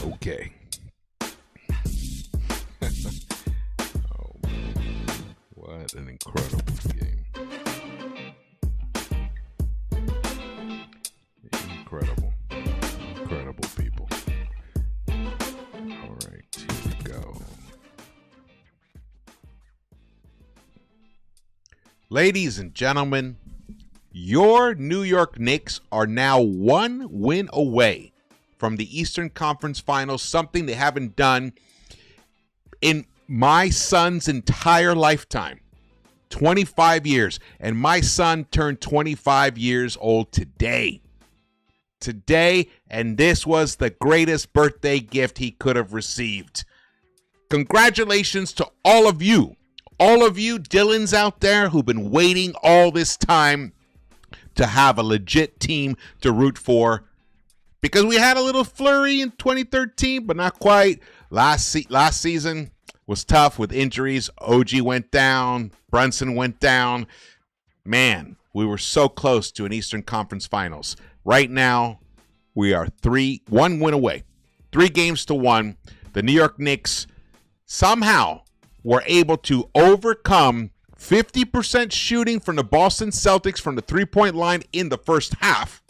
Okay. Oh, man. What an incredible game. Incredible. Incredible people. All right, here we go. Ladies and gentlemen, your New York Knicks are now one win away from the Eastern Conference Finals, something they haven't done in my son's entire lifetime. 25 years. And my son turned 25 years old today. And this was the greatest birthday gift he could have received. Congratulations to all of you Dylans out there who've been waiting all this time to have a legit team to root for. Because we had a little flurry in 2013, but not quite. Last season was tough with injuries. OG went down. Brunson went down. Man, we were so close to an Eastern Conference Finals. Right now, we are one win away. 3 games to 1. The New York Knicks somehow were able to overcome 50% shooting from the Boston Celtics from the three-point line in the first half.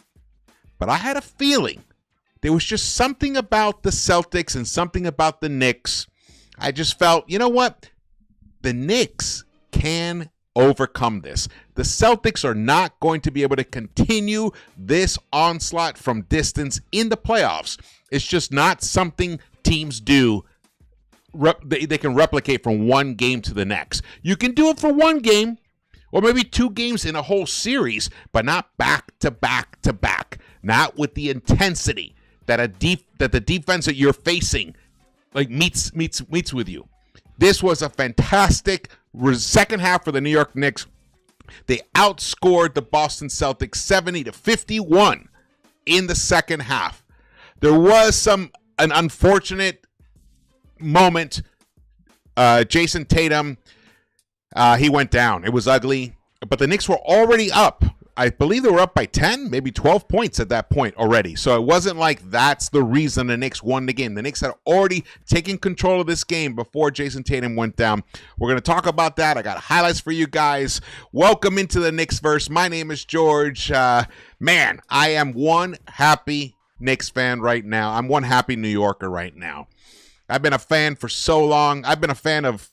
But I had a feeling there was just something about the Celtics and something about the Knicks. I just felt, you know what? The Knicks can overcome this. The Celtics are not going to be able to continue this onslaught from distance in the playoffs. It's just not something teams do. They can replicate from one game to the next. You can do it for one game or maybe 2 games in a whole series, but not back to back to back. Not with the intensity that the defense that you're facing meets with you. This was a fantastic second half for the New York Knicks. They outscored the Boston Celtics 70-51 in the second half. There was an unfortunate moment. Jason Tatum, he went down. It was ugly, but the Knicks were already up. I believe they were up by 10, maybe 12 points at that point already. So it wasn't like that's the reason the Knicks won the game. The Knicks had already taken control of this game before Jason Tatum went down. We're going to talk about that. I got highlights for you guys. Welcome into the Knicks-Verse. My name is George. Man, I am one happy Knicks fan right now. I'm one happy New Yorker right now. I've been a fan for so long. I've been a fan of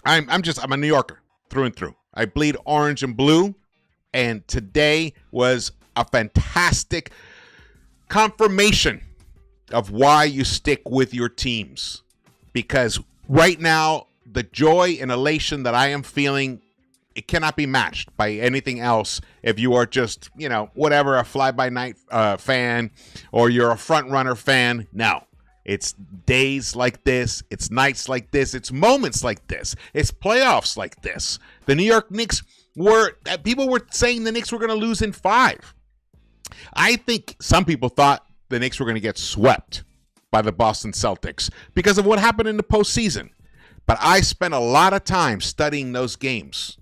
I'm a New Yorker through and through. I bleed orange and blue. And today was a fantastic confirmation of why you stick with your teams. Because right now, the joy and elation that I am feeling, it cannot be matched by anything else. If you are just, whatever, a fly-by-night fan, or you're a front-runner fan, no. It's days like this. It's nights like this. It's moments like this. It's playoffs like this. The New York Knicks people were saying the Knicks were going to lose in 5. I think some people thought the Knicks were going to get swept by the Boston Celtics because of what happened in the postseason. But I spent a lot of time studying those games.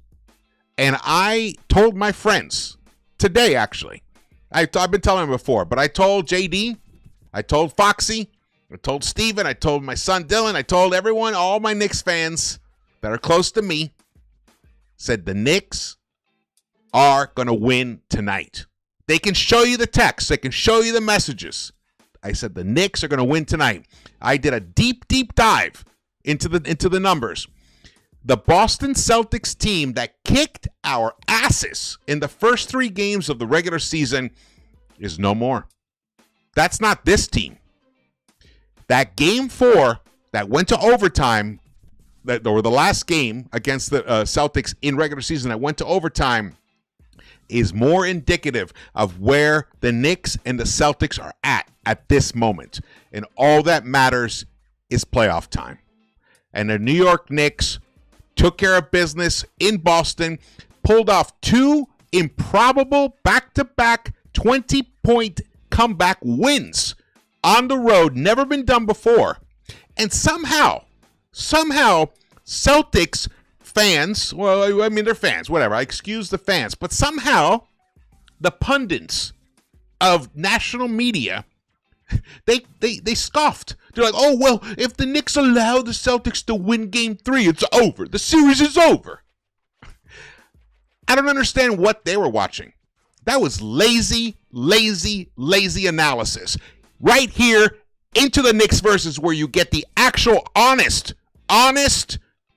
And I told my friends today, actually. I've been telling them before, but I told JD, I told Foxy, I told Steven, I told my son Dylan, I told everyone, all my Knicks fans that are close to me, said the Knicks are going to win tonight. They can show you the text. They can show you the messages. I said the Knicks are going to win tonight. I did a deep dive into the numbers. The Boston Celtics team that kicked our asses in the first 3 games of the regular season is no more. That's not this team. That game 4 that went to overtime, or the last game against the Celtics in regular season that went to overtime, is more indicative of where the Knicks and the Celtics are at this moment. And all that matters is playoff time. And the New York Knicks took care of business in Boston, pulled off 2 improbable back-to-back 20-point comeback wins on the road, never been done before. And somehow, Celtics fans, well, I mean, they're fans, whatever, I excuse the fans, but somehow the pundits of national media They scoffed. They're like, oh, well, if the Knicks allow the Celtics to win Game 3, it's over. The series is over. I don't understand what they were watching. That was lazy analysis. Right here, into the Knicks-Verse is where you get the actual honest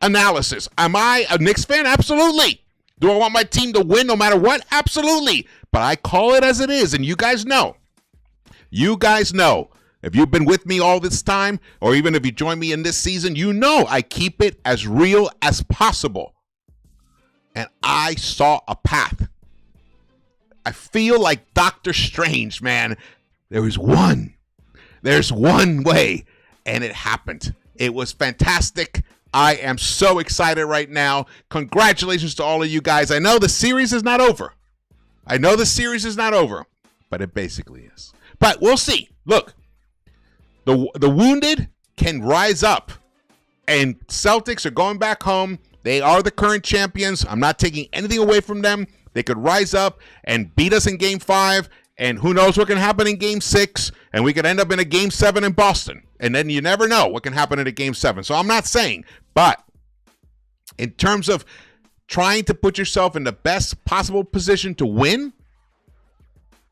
analysis. Am I a Knicks fan? Absolutely. Do I want my team to win no matter what? Absolutely. But I call it as it is, and you guys know. You guys know. If you've been with me all this time, or even if you join me in this season, you know I keep it as real as possible. And I saw a path. I feel like Doctor Strange, man. There's one way, and it happened. It was fantastic. I am so excited right now. Congratulations to all of you guys. I know the series is not over. But it basically is. But we'll see. Look, the wounded can rise up, and Celtics are going back home. They are the current champions. I'm not taking anything away from them. They could rise up and beat us in Game 5, and who knows what can happen in Game 6, and we could end up in a Game 7 in Boston. And then you never know what can happen in a Game 7. So I'm not saying, but in terms of trying to put yourself in the best possible position to win,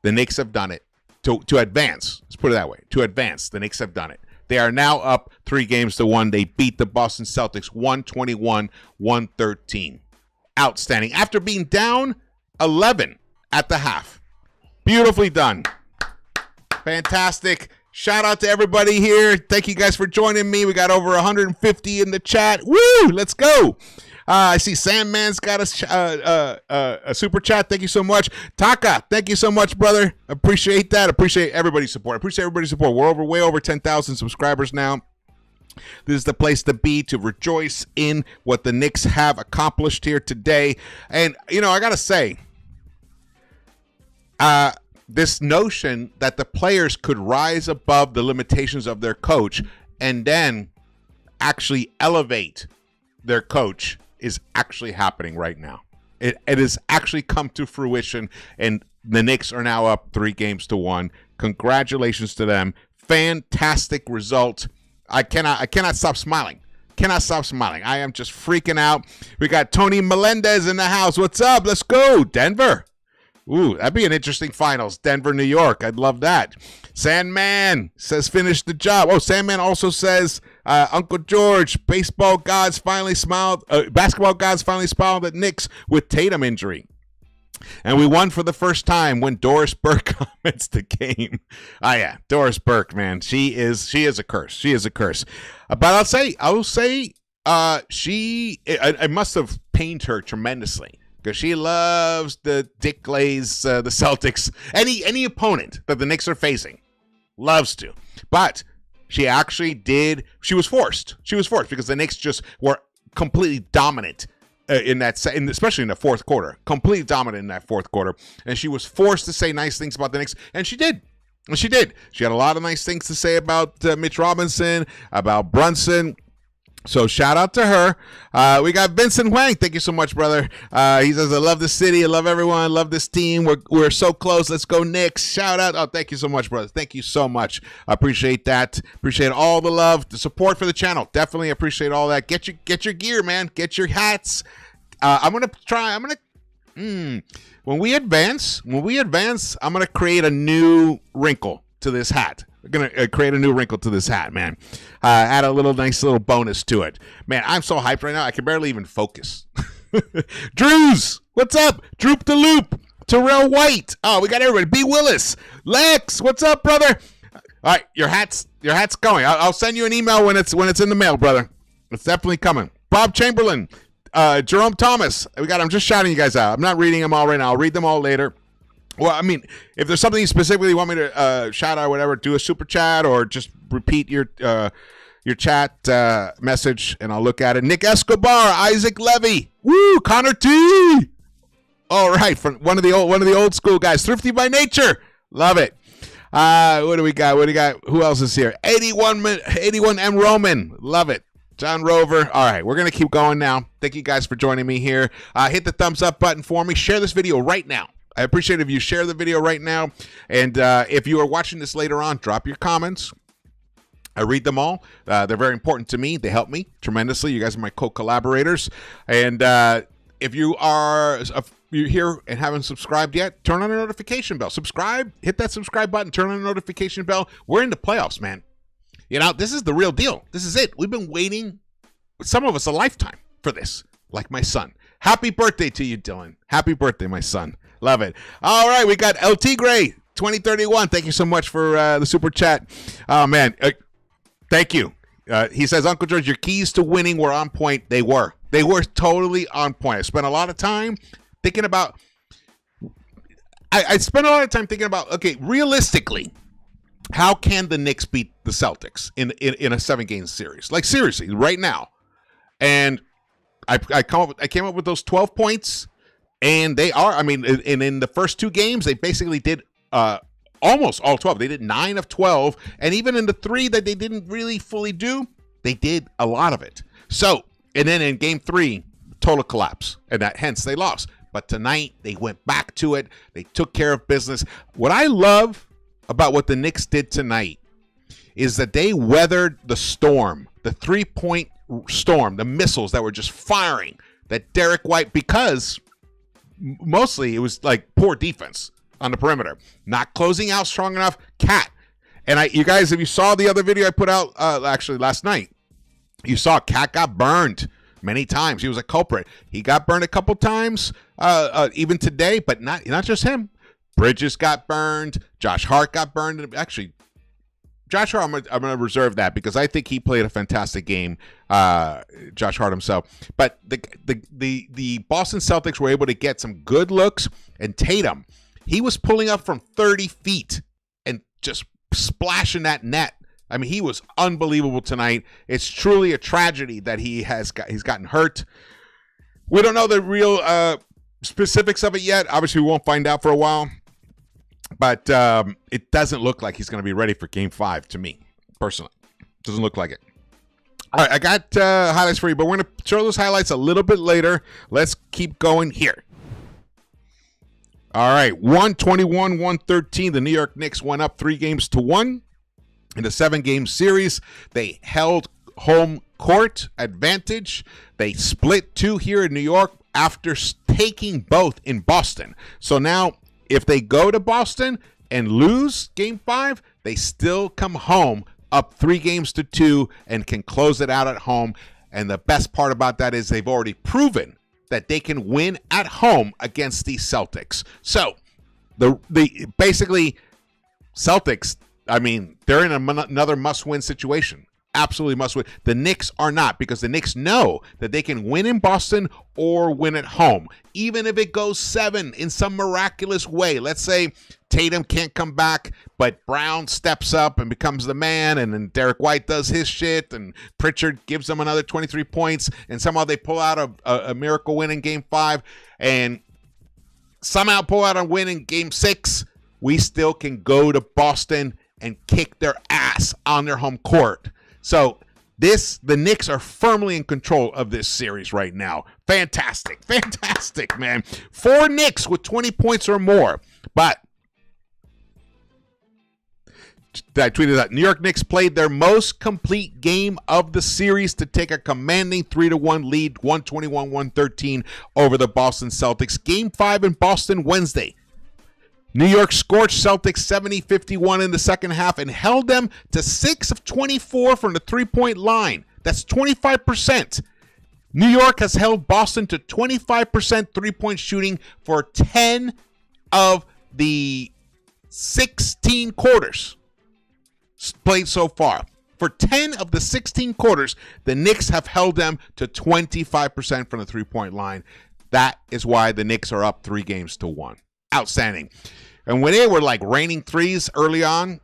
the Knicks have done it. To advance, let's put it that way. To advance, the Knicks have done it. They are now up 3-1. They beat the Boston Celtics 121-113. Outstanding. After being down 11 at the half. Beautifully done. Fantastic. Shout out to everybody here. Thank you guys for joining me. We got over 150 in the chat. Woo! Let's go. I see Sandman's got a super chat. Thank you so much. Taka, thank you so much, brother. Appreciate that. Appreciate everybody's support. We're way over 10,000 subscribers now. This is the place to be, to rejoice in what the Knicks have accomplished here today. And, you know, I got to say, this notion that the players could rise above the limitations of their coach and then actually elevate their coach is actually happening right now. It has actually come to fruition, and the Knicks are now up 3-1. Congratulations to them. Fantastic result. I cannot stop smiling. I am just freaking out. We got Tony Melendez in the house. What's up? Let's go, Denver. Ooh, that'd be an interesting finals. Denver, New York. I'd love that. Sandman says finish the job. Oh, Sandman also says Uncle George, basketball gods finally smiled at Knicks with Tatum injury. And we won for the first time when Doris Burke comments the game. Oh yeah, Doris Burke, man. She is a curse. But I will say I must have pained her tremendously, because she loves the Dick Glaze, the Celtics, any opponent that the Knicks are facing, loves to. But she actually did. She was forced because the Knicks just were completely dominant especially in the fourth quarter. Completely dominant in that fourth quarter, and she was forced to say nice things about the Knicks, and she did. She had a lot of nice things to say about Mitch Robinson, about Brunson. So shout out to her. We got Vincent Wang. Thank you so much, brother. He says, I love the city. I love everyone. I love this team. We're so close. Let's go Knicks. Shout out. Oh, thank you so much, brother. Thank you so much. I appreciate that. Appreciate all the love, the support for the channel. Definitely appreciate all that. Get your gear, man. Get your hats. When we advance, I'm going to create a new wrinkle to this hat. We're going to create a new wrinkle to this hat, man. Add a nice little bonus to it. Man, I'm so hyped right now, I can barely even focus. Drews, what's up? Droop the Loop. Terrell White. Oh, we got everybody. B. Willis. Lex, what's up, brother? All right, your hat's going. I'll send you an email when it's in the mail, brother. It's definitely coming. Bob Chamberlain. Jerome Thomas. I'm just shouting you guys out. I'm not reading them all right now. I'll read them all later. Well, I mean, if there's something you specifically want me to shout out or whatever, do a super chat or just repeat your chat message and I'll look at it. Nick Escobar, Isaac Levy, woo, Connor T. All right, from one of the old school guys, Thrifty by Nature, love it. What do we got? Who else is here? 81 M Roman, love it. John Rover. All right, we're going to keep going now. Thank you guys for joining me here. Hit the thumbs up button for me. Share this video right now. I appreciate if you share the video right now. And if you are watching this later on, drop your comments. I read them all. They're very important to me. They help me tremendously. You guys are my co-collaborators. And if you're here and haven't subscribed yet, turn on the notification bell. Subscribe. Hit that subscribe button. Turn on the notification bell. We're in the playoffs, man. You know, this is the real deal. This is it. We've been waiting, some of us, a lifetime for this, like my son. Happy birthday to you, Dylan. Happy birthday, my son. Love it. All right, we got LT Gray, 2031. Thank you so much for the super chat. Oh, man. Thank you. He says, Uncle George, your keys to winning were on point. They were. They were totally on point. I spent a lot of time thinking about, I spent a lot of time thinking about, okay, realistically, how can the Knicks beat the Celtics in a 7-game series? Like, seriously, right now. And I came up with those 12 points, and they are, I mean, in the first 2 games, they basically did almost all 12. They did 9 of 12, and even in the 3 that they didn't really fully do, they did a lot of it. So, and then in game 3, total collapse, and hence they lost. But tonight, they went back to it. They took care of business. What I love about what the Knicks did tonight is that they weathered the storm, the 3-point storm, the missiles that were just firing, that Derek White, because mostly it was like poor defense on the perimeter, not closing out strong enough. Cat, and you guys, if you saw the other video I put out actually last night, you saw Cat got burned many times. He was a culprit. He got burned a couple times, even today, but not just him. Bridges got burned. Josh Hart got burned. Actually, Josh Hart, I'm going to reserve that because I think he played a fantastic game, Josh Hart himself. But the Boston Celtics were able to get some good looks, and Tatum, he was pulling up from 30 feet and just splashing that net. I mean, he was unbelievable tonight. It's truly a tragedy that he's gotten hurt. We don't know the real specifics of it yet. Obviously, we won't find out for a while. But it doesn't look like he's going to be ready for Game 5 to me, personally. Doesn't look like it. All right, I got highlights for you, but we're going to show those highlights a little bit later. Let's keep going here. All right, 121-113. The New York Knicks went up 3-1 in the 7-game series. They held home court advantage. They split 2 here in New York after taking both in Boston. So now, if they go to Boston and lose Game 5, they still come home up 3-2 and can close it out at home. And the best part about that is they've already proven that they can win at home against the Celtics. So the basically Celtics, I mean, they're in another must-win situation. Absolutely must win. The Knicks are not, because the Knicks know that they can win in Boston or win at home. Even if it goes 7 in some miraculous way. Let's say Tatum can't come back, but Brown steps up and becomes the man, and then Derek White does his shit, and Pritchard gives them another 23 points, and somehow they pull out a miracle win in Game 5, and somehow pull out a win in Game 6. We still can go to Boston and kick their ass on their home court. So the Knicks are firmly in control of this series right now. Fantastic, man. 4 Knicks with 20 points or more. But I tweeted that New York Knicks played their most complete game of the series to take a commanding 3-1 lead, 121-113 over the Boston Celtics. Game 5 in Boston Wednesday. New York scorched Celtics 70-51 in the second half and held them to 6 of 24 from the three-point line. That's 25%. New York has held Boston to 25% three-point shooting for 10 of the 16 quarters played so far. For 10 of the 16 quarters, the Knicks have held them to 25% from the three-point line. That is why the Knicks are up 3-1. Outstanding. And when they were like raining threes early on,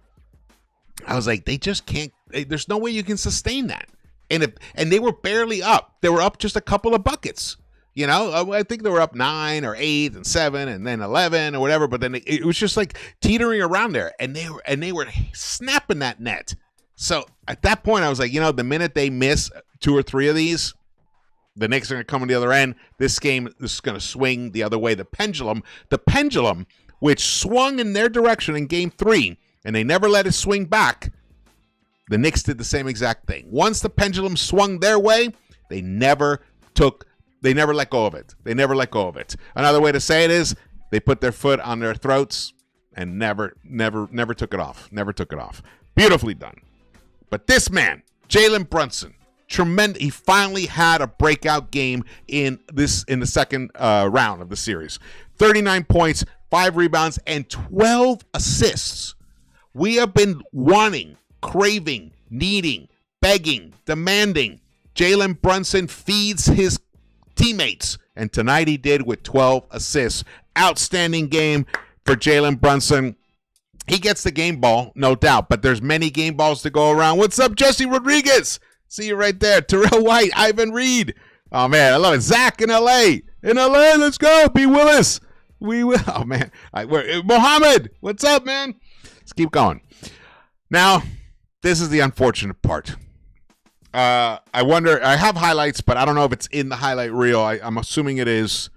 I was like, they just can't. There's no way you can sustain that. And they were barely up. They were up just a couple of buckets. You know, I think they were up 9 or 8 and 7 and then 11 or whatever. But then it was just like teetering around there, and they were snapping that net. So at that point, I was like, you know, the minute they miss 2 or 3 of these, The Knicks are going to come on the other end. This game is going to swing the other way. The pendulum, which swung in their direction in Game 3, and they never let it swing back. The Knicks did the same exact thing. Once the pendulum swung their way, they never let go of it. They never let go of it. Another way to say it is they put their foot on their throats and never took it off. Never took it off. Beautifully done. But this man, Jalen Brunson, tremendous. He finally had a breakout game in the second round of the series. 39 points, 5 rebounds, and 12 assists. We have been wanting, craving, needing, begging, demanding. Jalen Brunson feeds his teammates, and tonight he did with 12 assists. Outstanding game for Jalen Brunson. He gets the game ball, no doubt, but there's many game balls to go around. What's up, Jesse Rodriguez? See you right there. Terrell White, Ivan Reed. Oh, man, I love it. Zach in L.A. In L.A., let's go. B. Willis. We will. Oh, man. Mohammed, what's up, man? Let's keep going. Now, this is the unfortunate part. I wonder, I have highlights, but I don't know if it's in the highlight reel. I'm assuming it is.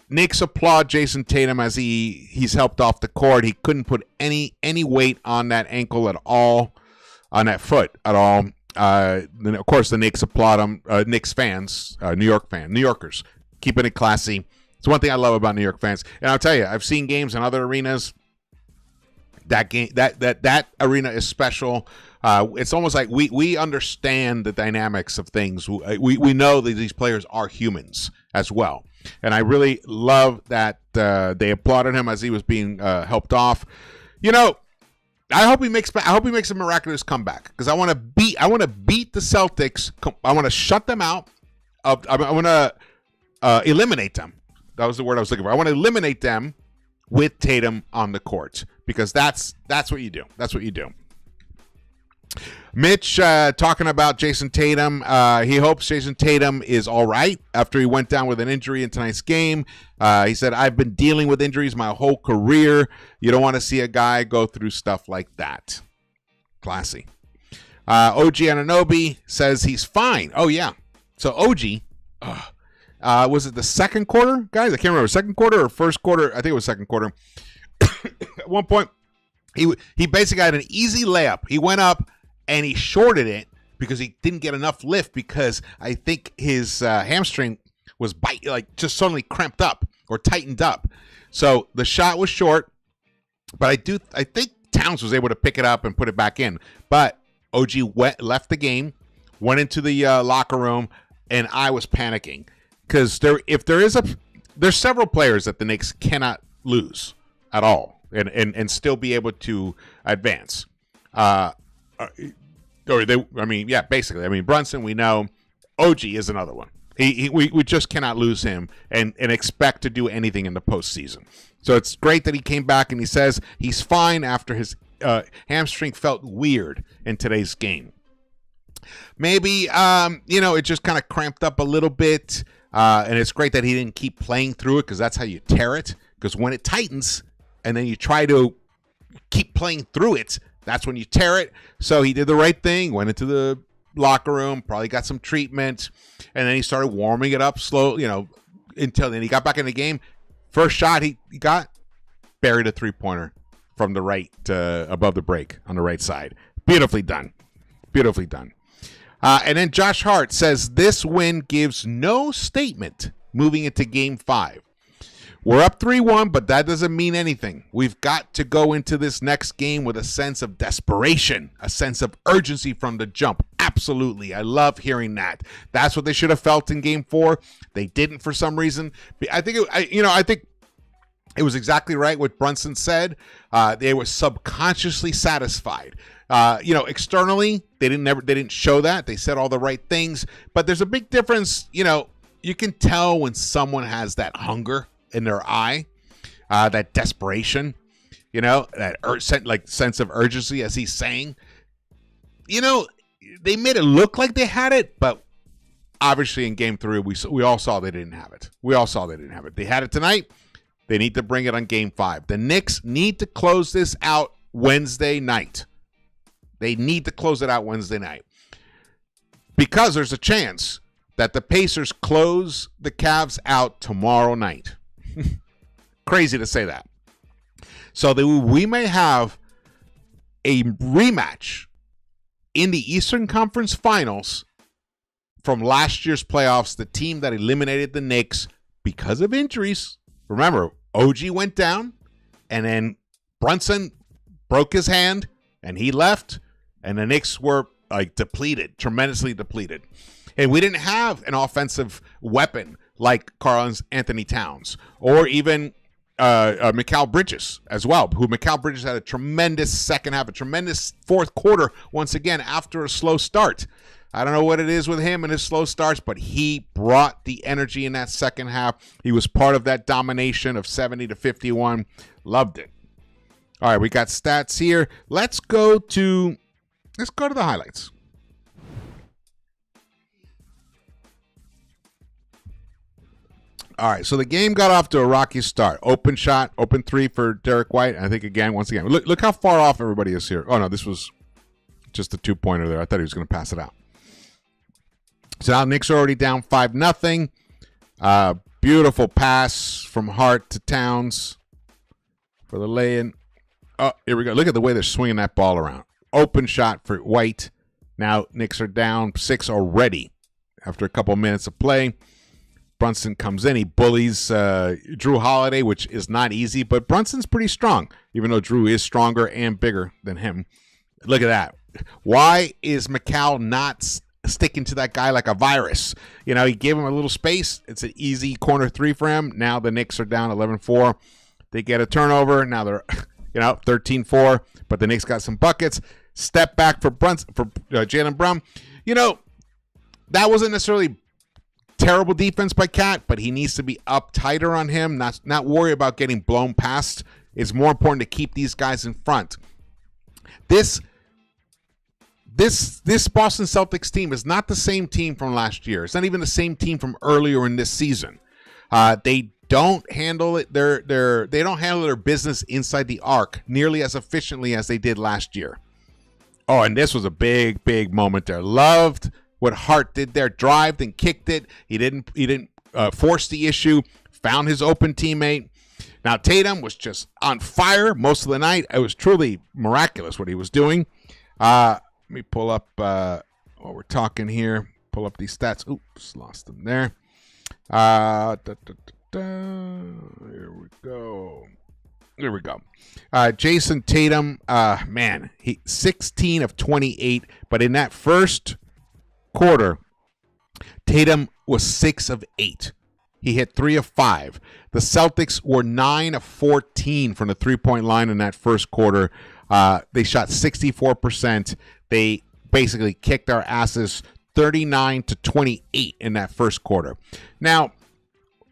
Knicks applaud Jason Tatum as he's helped off the court. He couldn't put any weight on that ankle at all, on that foot at all. Then of course the Knicks applaud him. Knicks fans, New Yorkers, keeping it classy. It's one thing I love about New York fans. And I'll tell you, I've seen games in other arenas. That arena is special. It's almost like we understand the dynamics of things. We know that these players are humans as well. And I really love that they applauded him as he was being helped off. You know, I hope he makes a miraculous comeback because I want to beat the Celtics. I want to shut them out. I want to eliminate them. That was the word I was looking for. I want to eliminate them with Tatum on the court because that's what you do. That's what you do. Mitch talking about Jason Tatum. He hopes Jason Tatum is all right after he went down with an injury in tonight's game. He said, I've been dealing with injuries my whole career. You don't want to see a guy go through stuff like that. Classy. OG Ananobi says he's fine. Oh, yeah. So OG, was it the second quarter? Guys, I can't remember. Second quarter or first quarter? I think it was second quarter. At one point, he basically had an easy layup. He went up and he shorted it because he didn't get enough lift because I think his hamstring was just suddenly cramped up or tightened up. So the shot was short, but I think Towns was able to pick it up and put it back in. But OG left the game, went into the locker room, and I was panicking because there's several players that the Knicks cannot lose at all and still be able to advance. Basically. Brunson, we know. OG is another one. We just cannot lose him and expect to do anything in the postseason. So it's great that he came back and he says he's fine after his hamstring felt weird in today's game. Maybe, it just kind of cramped up a little bit. And it's great that he didn't keep playing through it because that's how you tear it. Because when it tightens and then you try to keep playing through it, that's when you tear it. So he did the right thing, went into the locker room, probably got some treatment, and then he started warming it up slow, until then he got back in the game. First shot he got, buried a three-pointer from the right, above the break on the right side. Beautifully done. Beautifully done. And then Josh Hart says this win gives no statement moving into Game 5. We're up 3-1, but that doesn't mean anything. We've got to go into this next game with a sense of desperation, a sense of urgency from the jump. Absolutely. I love hearing that. That's what they should have felt in Game 4. They didn't for some reason. I think it was exactly right what Brunson said. They were subconsciously satisfied. Externally, they didn't show that. They said all the right things, but there's a big difference. You can tell when someone has that hunger in their eye, that desperation, that sense of urgency, as he's saying. They made it look like they had it, but obviously in Game 3, we all saw they didn't have it. They had it tonight. They need to bring it on Game 5. The Knicks need to close this out Wednesday night. because there's a chance that the Pacers close the Cavs out tomorrow night. Crazy to say that. So that we may have a rematch in the Eastern Conference Finals from last year's playoffs, the team that eliminated the Knicks because of injuries. Remember, OG went down, and then Brunson broke his hand, and he left, and the Knicks were depleted, tremendously depleted. And we didn't have an offensive weapon like Karl-Anthony Towns or even Mikal Bridges as well, who Mikal Bridges had a tremendous second half, a tremendous fourth quarter once again after a slow start. I don't know what it is with him and his slow starts, but he brought the energy in that second half. He was part of that domination of 70-51. Loved it. All right, we got stats here. Let's go to the highlights. All right, so the game got off to a rocky start. Open shot, open three for Derek White. I think once again, look how far off everybody is here. Oh no, this was just a 2-pointer there. I thought he was going to pass it out. So now Knicks are already down 5-0. Beautiful pass from Hart to Towns for the lay-in. Oh, here we go. Look at the way they're swinging that ball around. Open shot for White. Now Knicks are down 6 already after a couple minutes of play. Brunson comes in. He bullies Drew Holiday, which is not easy, but Brunson's pretty strong, even though Drew is stronger and bigger than him. Look at that. Why is Mikal not sticking to that guy like a virus? You know, he gave him a little space. It's an easy corner three for him. Now the Knicks are down 11-4. They get a turnover. Now they're 13-4, but the Knicks got some buckets. Step back for Jaylen Brown. That wasn't necessarily terrible defense by Cat, but he needs to be up tighter on him, not worry about getting blown past. It's more important to keep these guys in front. This Boston Celtics team is not the same team from last year. It's not even the same team from earlier in this season. They don't handle it. They don't handle their business inside the arc nearly as efficiently as they did last year. Oh, and this was a big moment there. Loved what Hart did there. Drived and kicked it. He didn't force the issue. Found his open teammate. Now Tatum was just on fire most of the night. It was truly miraculous what he was doing. Let me pull up while we're talking here. Pull up these stats. Oops, lost them there. Here we go. Jason Tatum, he 16 of 28, but in that first quarter, Tatum was 6 of 8. He hit 3 of 5. The Celtics were 9 of 14 from the three-point line in that first quarter. They shot 64%. They basically kicked our asses 39-28 in that first quarter. Now,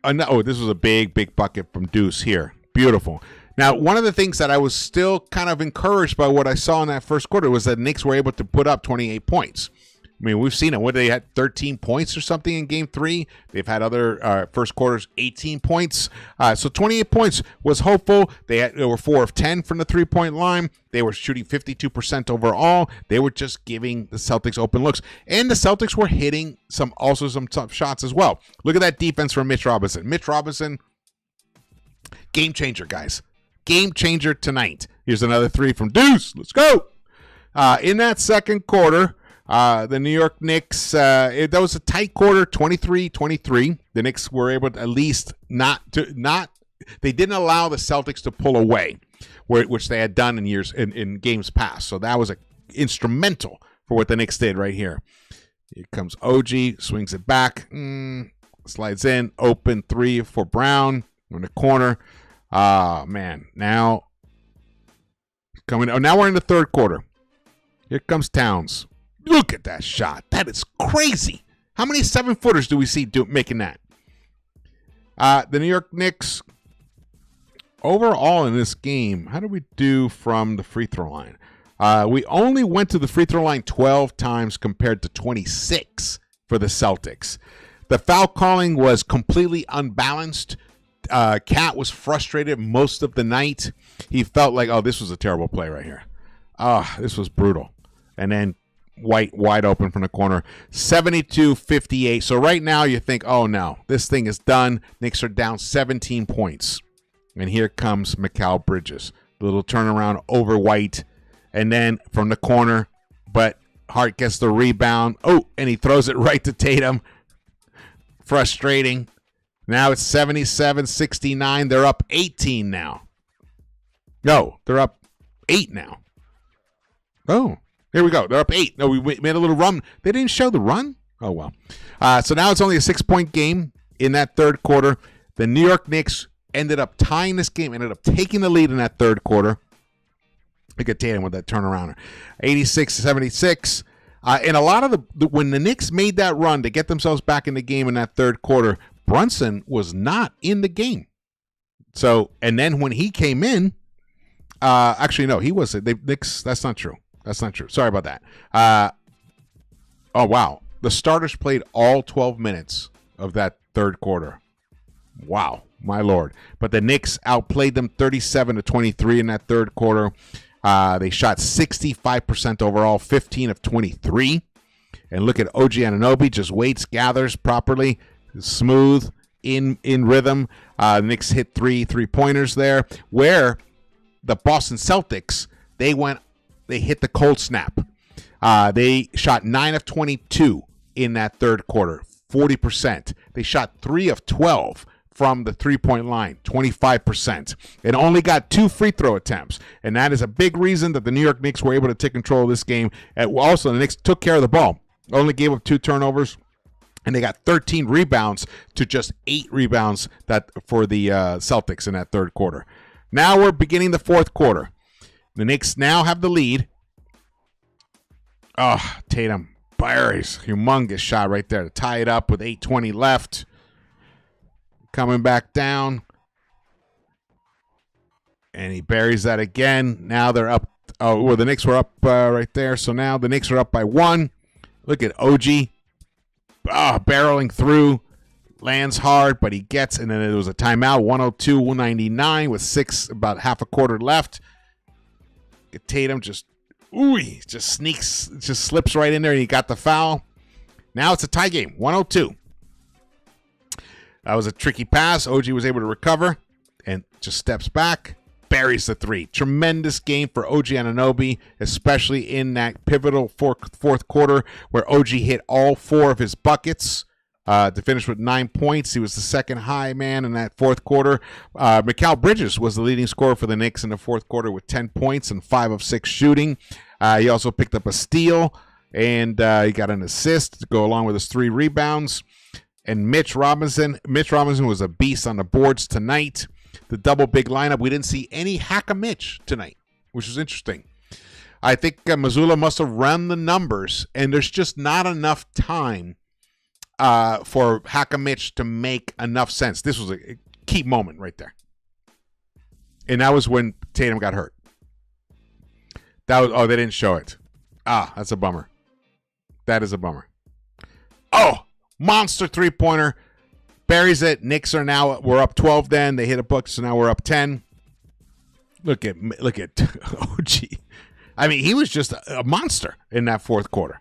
this was a big bucket from Deuce here. Beautiful. Now, one of the things that I was still kind of encouraged by what I saw in that first quarter was that Knicks were able to put up 28 points. I mean, we've seen it. What, they had 13 points or something in Game 3. They've had other first quarters, 18 points. So 28 points was hopeful. They were 4 of 10 from the three-point line. They were shooting 52% overall. They were just giving the Celtics open looks. And the Celtics were hitting some tough shots as well. Look at that defense from Mitch Robinson. Mitch Robinson, game changer, guys. Game changer tonight. Here's another 3 from Deuce. Let's go. In that second quarter, the New York Knicks, that was a tight quarter, 23-23. The Knicks were able to at least they didn't allow the Celtics to pull away, which they had done in games past. So that was instrumental for what the Knicks did right here. Here comes OG, swings it back, slides in, open 3 for Brown in the corner. Man, now we're in the third quarter. Here comes Towns. Look at that shot. That is crazy. How many 7-footers do we see making that? The New York Knicks, overall in this game, how did we do from the free throw line? We only went to the free throw line 12 times compared to 26 for the Celtics. The foul calling was completely unbalanced. Cat was frustrated most of the night. He felt like, this was a terrible play right here. This was brutal. And then White wide open from the corner. 72-58. So right now you think, oh no, this thing is done. Knicks are down 17 points. And here comes Mikal Bridges. The little turnaround over White. And then from the corner, but Hart gets the rebound. Oh, and he throws it right to Tatum. Frustrating. Now it's 77-69. They're up 18 now. No, they're up 8 now. Oh, here we go. They're up 8. No, we made a little run. They didn't show the run? Oh, well. So now it's only a 6-point game in that third quarter. The New York Knicks ended up tying this game, ended up taking the lead in that third quarter. Look at Tatum with that turnaround. 86-76. And a lot of when the Knicks made that run to get themselves back in the game in that third quarter, Brunson was not in the game. So, and then when he came in, actually, no, he wasn't. Knicks, that's not true. That's not true. Sorry about that. Oh, wow. The starters played all 12 minutes of that third quarter. Wow, my Lord. But the Knicks outplayed them 37-23 in that third quarter. They shot 65% overall, 15 of 23. And look at OG Anunoby, just waits, gathers properly, smooth, in rhythm. The Knicks hit three-pointers there, where the Boston Celtics, they hit the cold snap. They shot 9 of 22 in that third quarter, 40%. They shot 3 of 12 from the three-point line, 25%, and only got 2 free throw attempts. And that is a big reason that the New York Knicks were able to take control of this game. And also, the Knicks took care of the ball, only gave up 2 turnovers, and they got 13 rebounds to just 8 rebounds for the Celtics in that third quarter. Now we're beginning the fourth quarter. The Knicks now have the lead. Oh, Tatum, Barry's humongous shot right there to tie it up with 8:20 left. Coming back down. And he buries that again. Now they're up. Oh, well, the Knicks were up right there. So now the Knicks are up by 1. Look at OG. Barreling through. Lands hard, but he gets, and then it was a timeout. 102-199 with about half a quarter left. Tatum just sneaks, just slips right in there, and he got the foul. Now it's a tie game, 102. That was a tricky pass. OG was able to recover and just steps back, buries the 3. Tremendous game for OG Anunoby, especially in that pivotal fourth quarter where OG hit all 4 of his buckets to finish with 9 points. He was the second high man in that fourth quarter. Mikal Bridges was the leading scorer for the Knicks in the fourth quarter with 10 points and 5 of 6 shooting. He also picked up a steal, and he got an assist to go along with his 3 rebounds. And Mitch Robinson was a beast on the boards tonight. The double big lineup. We didn't see any Hack-a-Mitch tonight, which is interesting. I think Mazzulla must have run the numbers, and there's just not enough time for Hack-a-Mitch to make enough sense. This was a key moment right there. And that was when Tatum got hurt. They didn't show it. That's a bummer. That is a bummer. Monster three-pointer. Buries it. Knicks we're up 12 then. They hit a bucket, so now we're up 10. Look at OG. I mean, he was just a monster in that fourth quarter.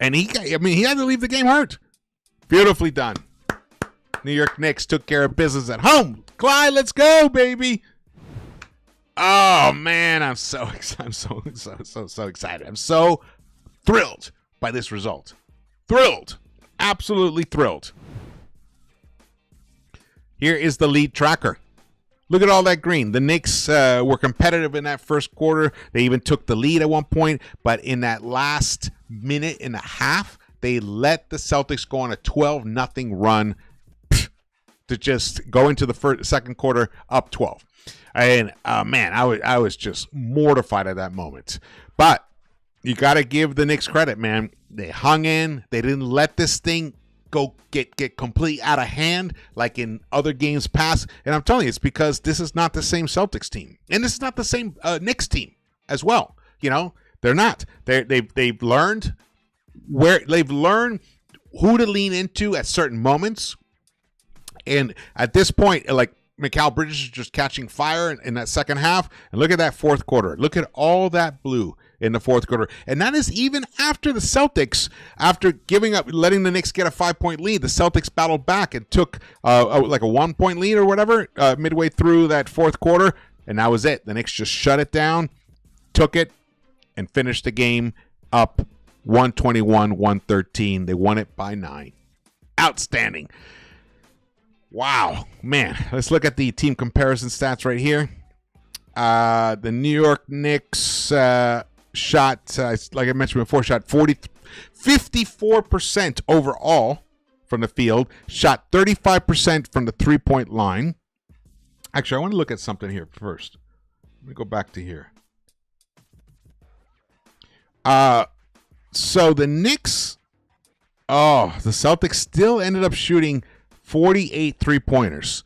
And he had to leave the game hurt. Beautifully done. New York Knicks took care of business at home. Clyde, let's go, baby. Oh man, I'm so excited. I'm so thrilled by this result. Thrilled. Absolutely thrilled. Here is the lead tracker. Look at all that green. The Knicks were competitive in that first quarter. They even took the lead at one point. But in that last minute and a half, they let the Celtics go on a 12-0 run to just go into the second quarter up 12. And, man, I was just mortified at that moment. But you got to give the Knicks credit, man. They hung in. They didn't let this thing go get completely out of hand like in other games past. And I'm telling you, it's because this is not the same Celtics team. And this is not the same Knicks team as well. You know, they're not. They've learned who to lean into at certain moments. And at this point, like Mikal Bridges is just catching fire in that second half. And look at that fourth quarter. Look at all that blue in the fourth quarter. And that is even after the Celtics, after giving up, letting the Knicks get a 5-point lead, the Celtics battled back and took like a 1-point lead or whatever midway through that fourth quarter. And that was it. The Knicks just shut it down, took it, and finished the game up 121-113. They won it by 9. Outstanding. Wow, man. Let's look at the team comparison stats right here. The New York Knicks shot, like I mentioned before, shot 54% overall from the field, shot 35% from the three-point line. Actually, I want to look at something here first. Let me go back to here. So the Knicks, the Celtics still ended up shooting 48 three-pointers,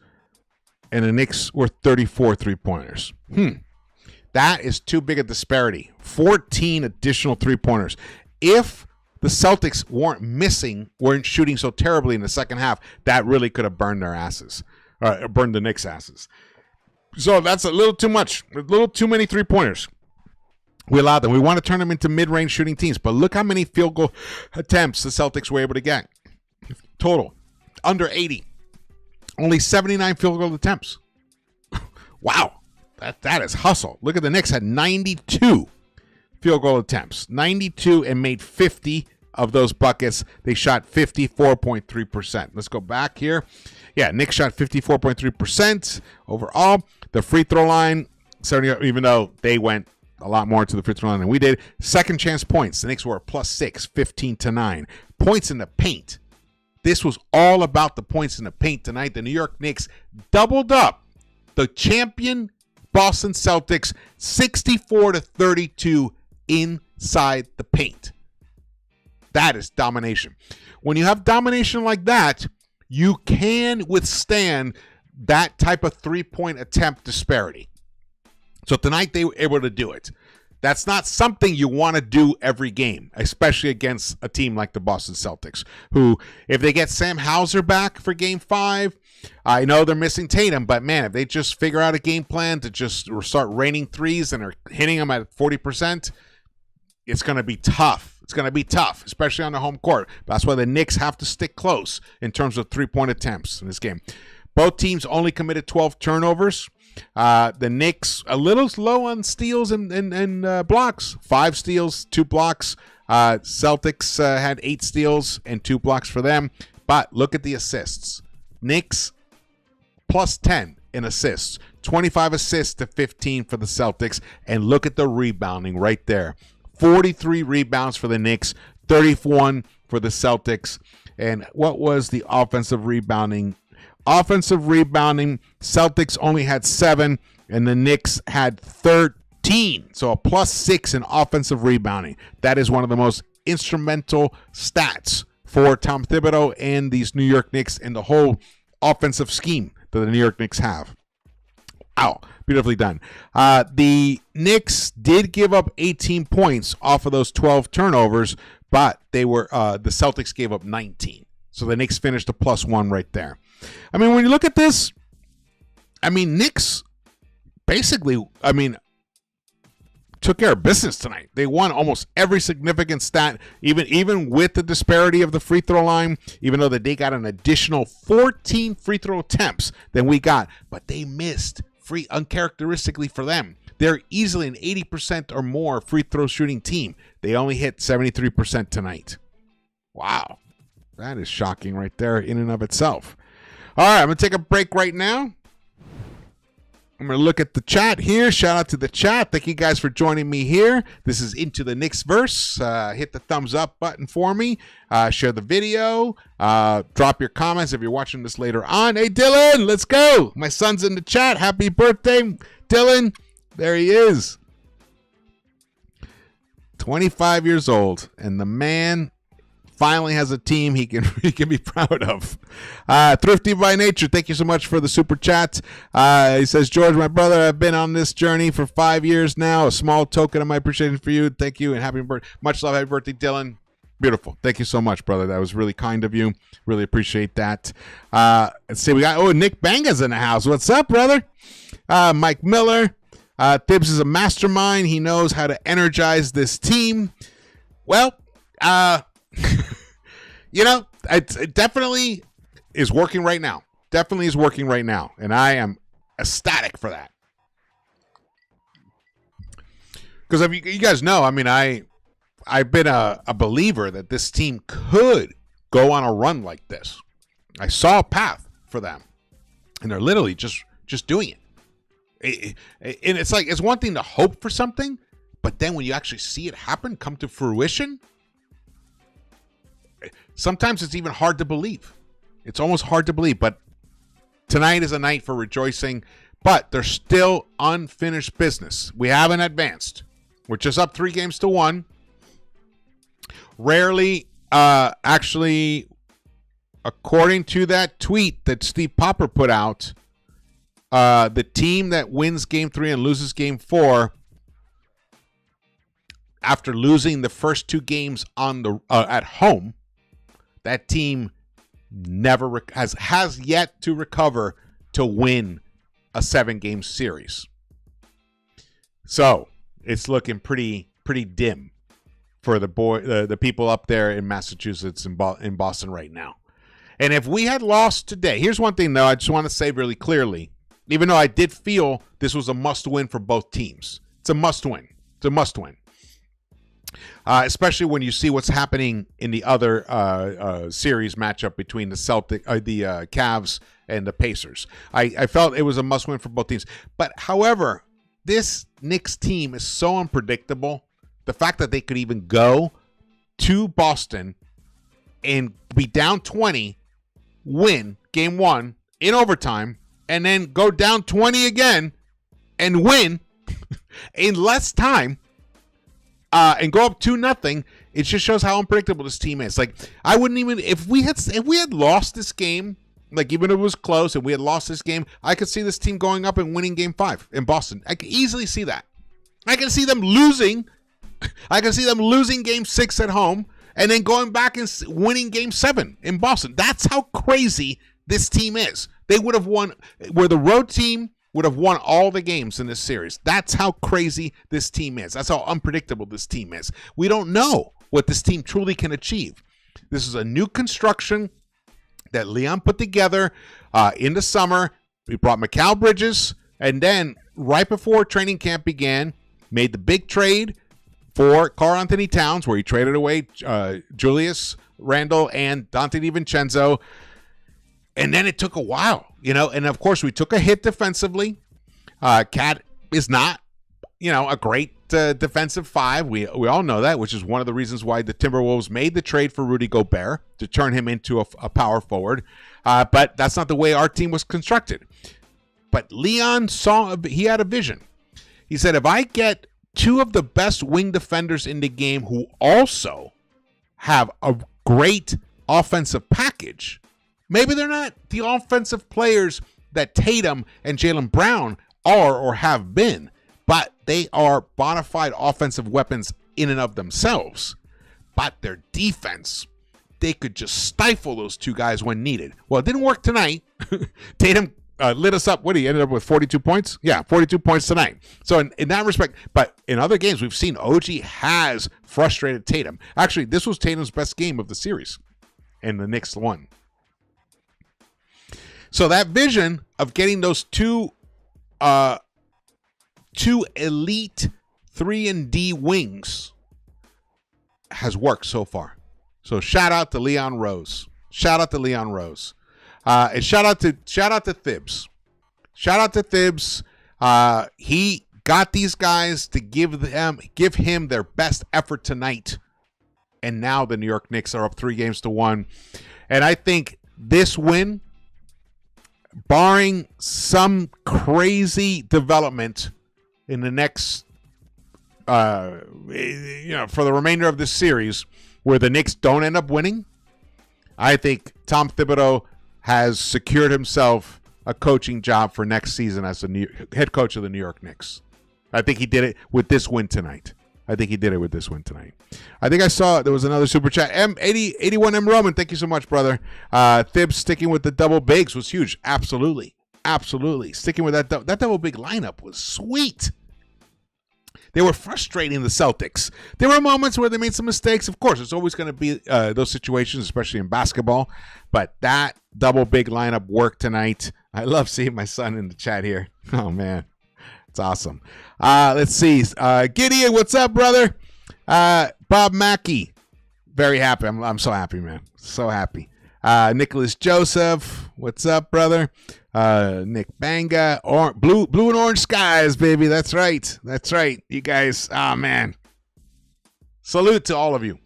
and the Knicks were 34 three-pointers. That is too big a disparity. 14 additional three-pointers. If the Celtics weren't shooting so terribly in the second half, that really could have burned their asses, burned the Knicks' asses. So that's a little too much, a little too many three-pointers. We allowed them. We want to turn them into mid-range shooting teams, but look how many field goal attempts the Celtics were able to get. Total, under 80. Only 79 field goal attempts. Wow, that is hustle. Look at the Knicks had 92 field goal attempts. 92 and made 50 of those buckets. They shot 54.3%. Let's go back here. Yeah, Knicks shot 54.3% overall. The free throw line, 70, even though they went a lot more to the free throw line than we did. Second chance points. The Knicks were +6, 15-9. Points in the paint. This was all about the points in the paint tonight. The New York Knicks doubled up the champion Boston Celtics 64-32 inside the paint. That is domination. When you have domination like that, you can withstand that type of three-point attempt disparity. So tonight they were able to do it. That's not something you want to do every game, especially against a team like the Boston Celtics, who, if they get Sam Hauser back for Game 5, I know they're missing Tatum, but man, if they just figure out a game plan to just start raining threes and are hitting them at 40%, it's going to be tough. It's going to be tough, especially on the home court. That's why the Knicks have to stick close in terms of three-point attempts in this game. Both teams only committed 12 turnovers. The Knicks a little low on steals and blocks. 5 steals, 2 blocks. Celtics had 8 steals and 2 blocks for them. But look at the assists. Knicks +10 in assists. 25 assists to 15 for the Celtics. And look at the rebounding right there. 43 rebounds for the Knicks, 31 for the Celtics. And what was the offensive rebounding? Offensive rebounding, Celtics only had 7, and the Knicks had 13. So a +6 in offensive rebounding. That is one of the most instrumental stats for Tom Thibodeau and these New York Knicks and the whole offensive scheme that the New York Knicks have. Wow, beautifully done. The Knicks did give up 18 points off of those 12 turnovers, but they were the Celtics gave up 19. So the Knicks finished a +1 right there. I mean, when you look at this, I mean, Knicks basically, took care of business tonight. They won almost every significant stat, even with the disparity of the free throw line, even though that they got an additional 14 free throw attempts than we got, but they missed uncharacteristically for them. They're easily an 80% or more free throw shooting team. They only hit 73% tonight. Wow. That is shocking right there in and of itself. All right, I'm going to take a break right now. I'm going to look at the chat here. Shout out to the chat. Thank you guys for joining me here. This is Into the Knicks-Verse. Hit the thumbs up button for me. Share the video. Drop your comments if you're watching this later on. Hey, Dylan, let's go. My son's in the chat. Happy birthday, Dylan. There he is. 25 years old, and the man finally has a team he can be proud of. Thrifty by Nature, thank you so much for the super chat. He says, George, my brother, I've been on this journey for 5 years now. A small token of my appreciation for you. Thank you and happy birthday. Much love. Happy birthday, Dylan. Beautiful. Thank you so much, brother. That was really kind of you. Really appreciate that. Let's see. We got Nick Banga's in the house. What's up, brother? Mike Miller. Thibs is a mastermind. He knows how to energize this team. Well, it definitely is working right now. Definitely is working right now, and I am ecstatic for that. Because you guys know, I mean, I've been a believer that this team could go on a run like this. I saw a path for them, and they're literally just doing it. And it's like, it's one thing to hope for something, but then when you actually see it happen, come to fruition, sometimes it's even hard to believe. It's almost hard to believe, but tonight is a night for rejoicing, but there's still unfinished business. We haven't advanced. We're just up 3-1. Rarely, actually, according to that tweet that Steve Popper put out, the team that wins Game 3 and loses Game 4 after losing the first 2 games on the at home, that team never has yet to recover to win a 7-game series. So it's looking pretty dim for the people up there in Massachusetts and in Boston right now. And if we had lost today, here's one thing though I just want to say really clearly. Even though I did feel this was a must-win for both teams, it's a must-win. It's a must-win. Especially when you see what's happening in the other series matchup between the Cavs and the Pacers. I felt it was a must-win for both teams. But however, this Knicks team is so unpredictable. The fact that they could even go to Boston and be down 20, win Game 1 in overtime, and then go down 20 again and win in less time, and go up 2-0, it just shows how unpredictable this team is. Like, I wouldn't even, if we had lost this game, like even if it was close and we had lost this game, I could see this team going up and winning Game 5 in Boston. I could easily see that. I can see them losing. I can see them losing Game 6 at home and then going back and winning Game 7 in Boston. That's how crazy this team is. They would have won, where the road team would have won all the games in this series. That's how crazy this team is. That's how unpredictable this team is. We don't know what this team truly can achieve. This is a new construction that Leon put together in the summer. We brought Mikal Bridges, and then right before training camp began, made the big trade for Karl-Anthony Towns, where he traded away Julius Randle and Dante DiVincenzo. And then it took a while, and of course we took a hit defensively. Cat is not, a great defensive 5. We all know that, which is one of the reasons why the Timberwolves made the trade for Rudy Gobert to turn him into a power forward. But that's not the way our team was constructed. But Leon he had a vision. He said, if I get 2 of the best wing defenders in the game who also have a great offensive package, maybe they're not the offensive players that Tatum and Jaylen Brown are or have been, but they are bona fide offensive weapons in and of themselves. But their defense, they could just stifle those 2 guys when needed. Well, it didn't work tonight. Tatum lit us up. What, he ended up with 42 points? Yeah, 42 points tonight. So in that respect, but in other games, we've seen OG has frustrated Tatum. Actually, this was Tatum's best game of the series, and the Knicks won. So that vision of getting those 2 elite 3-and-D wings has worked so far. So shout out to Leon Rose. Shout out to Leon Rose. And shout out to Thibs. Shout out to Thibs. He got these guys to give him their best effort tonight. And now the New York Knicks are up 3-1. And I think this win, barring some crazy development in the next, for the remainder of this series, where the Knicks don't end up winning, I think Tom Thibodeau has secured himself a coaching job for next season as the head coach of the New York Knicks. I think he did it with this win tonight. I think he did it with this one tonight. I think I saw there was another super chat. M81 M Roman, thank you so much, brother. Thibs sticking with the double bigs was huge. Absolutely. Sticking with that double big lineup was sweet. They were frustrating the Celtics. There were moments where they made some mistakes. Of course, it's always going to be those situations, especially in basketball. But that double big lineup worked tonight. I love seeing my son in the chat here. Oh, man. It's awesome. Let's see. Gideon, what's up, brother? Bob Mackey. Very happy. I'm so happy, man. So happy. Nicholas Joseph. What's up, brother? Nick Banga. Blue and orange skies, baby. That's right. You guys. Oh, man. Salute to all of you.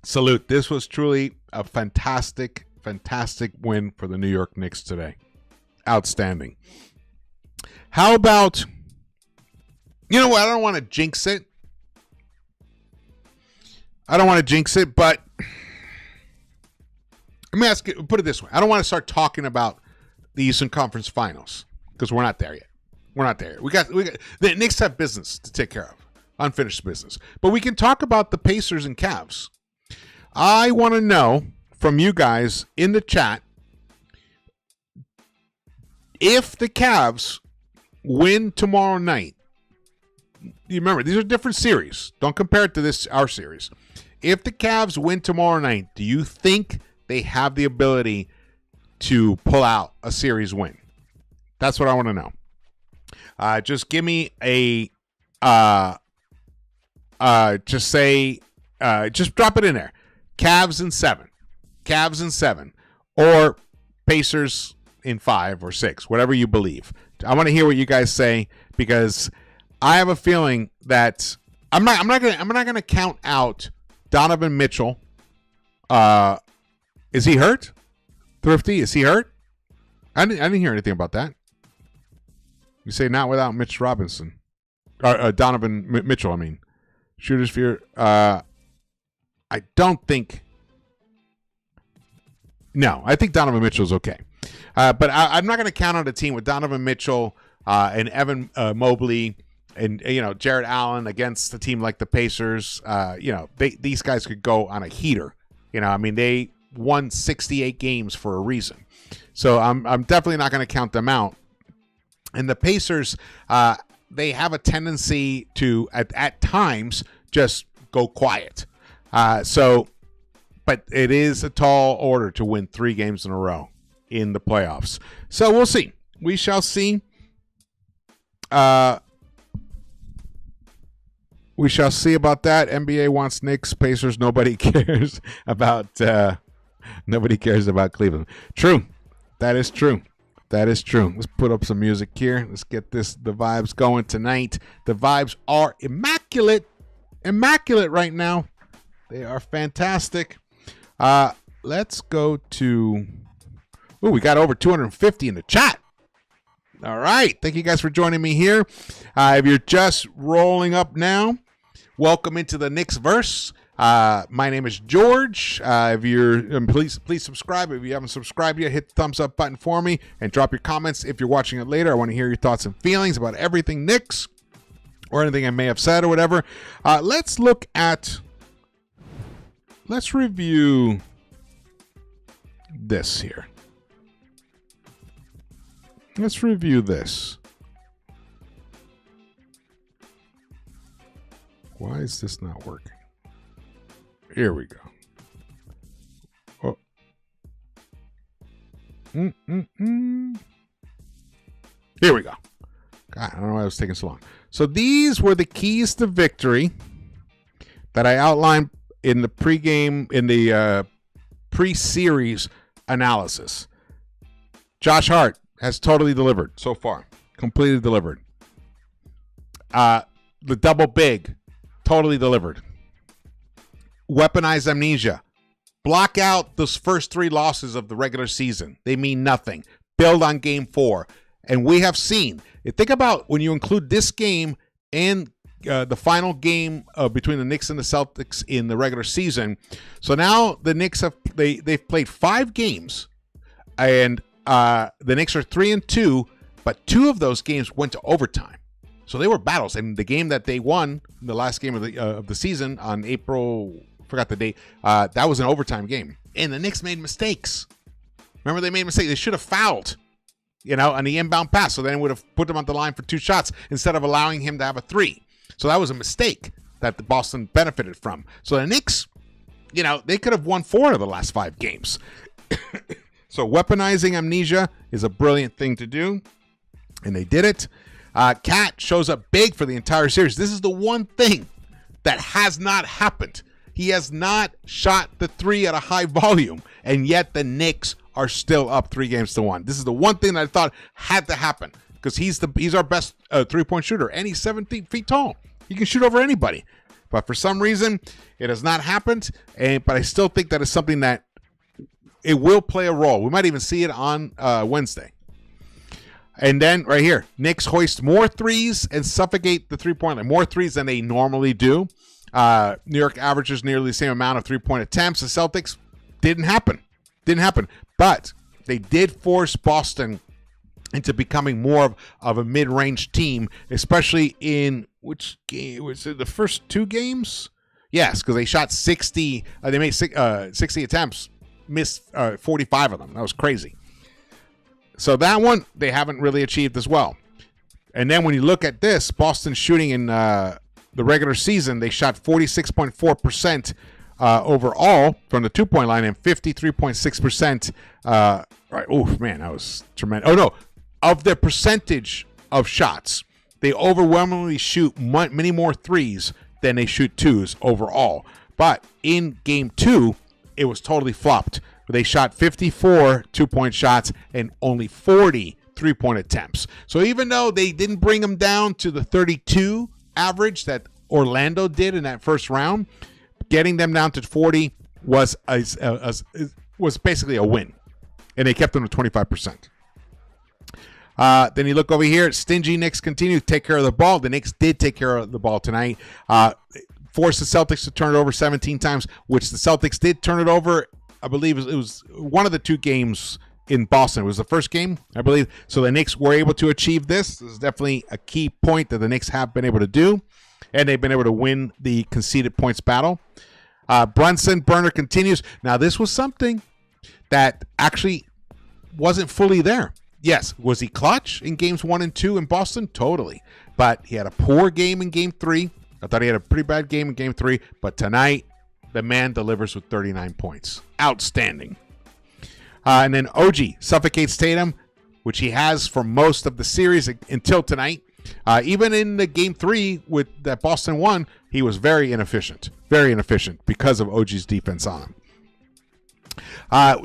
Salute. This was truly a fantastic win for the New York Knicks today. Outstanding. How about, you know what? I don't want to jinx it. But let me ask you, put it this way. I don't want to start talking about the Eastern Conference Finals because we're not there yet. We got the Knicks have business to take care of, unfinished business. But we can talk about the Pacers and Cavs. I want to know from you guys in the chat, if the Cavs win tomorrow night, you remember, these are different series. Don't compare it to our series. If the Cavs win tomorrow night, do you think they have the ability to pull out a series win? That's what I want to know. Just give me a, just drop it in there. Cavs in 7, or Pacers in 5 or 6, whatever you believe. I want to hear what you guys say, because I have a feeling that I'm not gonna count out Donovan Mitchell. Is he hurt? Thrifty, is he hurt? I didn't hear anything about that. You say not without Mitch Robinson, Donovan Mitchell. I mean, shooters fear. I don't think. No, I think Donovan Mitchell's okay. But I'm not going to count on a team with Donovan Mitchell and Evan Mobley and Jared Allen against a team like the Pacers. These guys could go on a heater. I mean, they won 68 games for a reason. So I'm definitely not going to count them out. And the Pacers, they have a tendency to at times just go quiet. But it is a tall order to win 3 games in a row in the playoffs. So we'll see. We shall see. We shall see about that. NBA wants Knicks, Pacers. Nobody cares about. Nobody cares about Cleveland. True. That is true. Let's put up some music here. Let's get the vibes going tonight. The vibes are immaculate right now. They are fantastic. Let's go to. Oh, we got over 250 in the chat. All right. Thank you guys for joining me here. If you're just rolling up now, welcome into the Knicks-Verse. My name is George. If you're please subscribe. If you haven't subscribed yet, hit the thumbs up button for me and drop your comments. If you're watching it later, I want to hear your thoughts and feelings about everything Knicks or anything I may have said or whatever. Let's review this here. Let's review this. Why is this not working? Here we go. Oh. Here we go. God, I don't know why it was taking so long. So these were the keys to victory that I outlined in the pregame, in the pre-series analysis. Josh Hart has totally delivered so far. Completely delivered. The double big, totally delivered. Weaponized amnesia. Block out those first 3 losses of the regular season. They mean nothing. Build on game 4. And we have seen, think about when you include this game and the final game between the Knicks and the Celtics in the regular season. So now the Knicks they've played 5 games, and the Knicks are 3-2, but 2 of those games went to overtime. So they were battles. And the game that they won, the last game of the season on April, forgot the date, that was an overtime game. And the Knicks made mistakes. Remember, they made mistakes. They should have fouled, on the inbound pass. So then it would have put them on the line for 2 shots instead of allowing him to have a 3. So that was a mistake that the Boston benefited from. So the Knicks, they could have won 4 of the last 5 games. So weaponizing amnesia is a brilliant thing to do, and they did it. Cat shows up big for the entire series. This is the one thing that has not happened. He has not shot the 3 at a high volume, and yet the Knicks are still up 3-1. This is the one thing that I thought had to happen, because he's our best 3-point shooter, and he's 17 feet tall. He can shoot over anybody. But for some reason, it has not happened, but I still think that is something that it will play a role. We might even see it on Wednesday. And then right here, Knicks hoist more 3s and suffocate the 3-point line. More 3s than they normally do. New York averages nearly the same amount of 3-point attempts. The Celtics didn't happen. But they did force Boston into becoming more of a mid-range team, especially in which game? Was it the first 2 games? Yes, because they shot 60. They made 60 attempts, missed 45 of them. That was crazy. So that one, they haven't really achieved as well. And then when you look at this, Boston shooting in the regular season, they shot 46.4% overall from the 2-point line and 53.6%. Right. Oh, man, that was tremendous. Oh, no. Of their percentage of shots, they overwhelmingly shoot many more 3s than they shoot 2s overall. But in game 2, it was totally flopped. They shot 54 2-point shots and only 40 3-point attempts. So even though they didn't bring them down to the 32 average that Orlando did in that first round, getting them down to 40 was basically a win. And they kept them to 25%. Then you look over here, stingy Knicks continue to take care of the ball. The Knicks did take care of the ball tonight. Forced the Celtics to turn it over 17 times, which the Celtics did turn it over. I believe it was one of the 2 games in Boston. It was the first game, I believe. So the Knicks were able to achieve this. This is definitely a key point that the Knicks have been able to do. And they've been able to win the conceded points battle. Brunson burner continues. Now, this was something that actually wasn't fully there. Yes, was he clutch in games 1 and 2 in Boston? Totally. But he had a poor game in game 3. I thought he had a pretty bad game in game 3. But tonight, the man delivers with 39 points. Outstanding. And then OG suffocates Tatum, which he has for most of the series until tonight. Even in the game 3 with that Boston won, he was very inefficient because of OG's defense on him.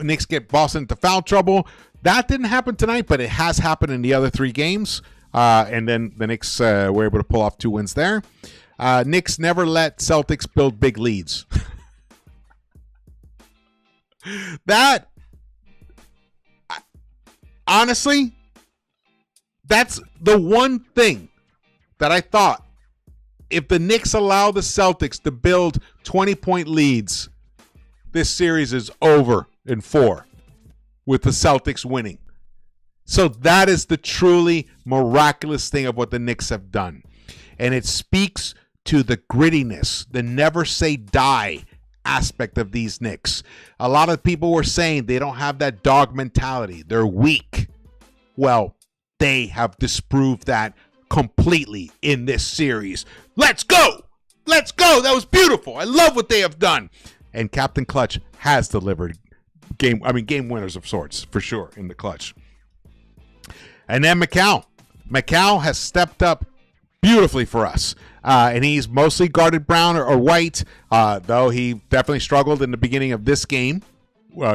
Knicks get Boston into foul trouble. That didn't happen tonight, but it has happened in the other 3 games. And then the Knicks were able to pull off 2 wins there. Knicks never let Celtics build big leads. That, honestly, that's the one thing that I thought, if the Knicks allow the Celtics to build 20-point leads, this series is over in 4 with the Celtics winning. So that is the truly miraculous thing of what the Knicks have done. And it speaks to the grittiness, the never say die aspect of these Knicks. A lot of people were saying they don't have that dog mentality. They're weak. Well, they have disproved that completely in this series. Let's go! Let's go! That was beautiful. I love what they have done. And Captain Clutch has delivered game winners of sorts, for sure, in the clutch. And then Macau. Macau has stepped up beautifully for us. And he's mostly guarded Brown or White, though he definitely struggled in the beginning of this game